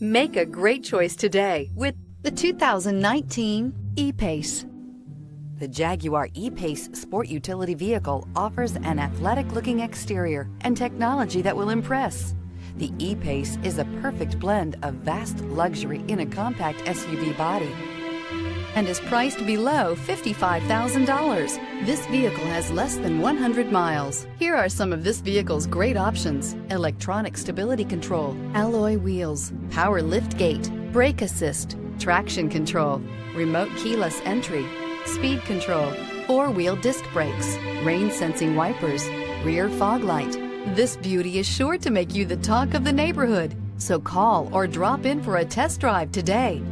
Make a great choice today with the 2019 E-PACE. The Jaguar E-PACE sport utility vehicle offers an athletic-looking exterior and technology that will impress. The E-PACE is a perfect blend of vast luxury in a compact SUV body and is priced below $55,000. This vehicle has less than 100 miles. Here are some of this vehicle's great options: electronic stability control, alloy wheels, power liftgate, brake assist, traction control, remote keyless entry, speed control, four-wheel disc brakes, rain-sensing wipers, rear fog light. This beauty is sure to make you the talk of the neighborhood. So call or drop in for a test drive today.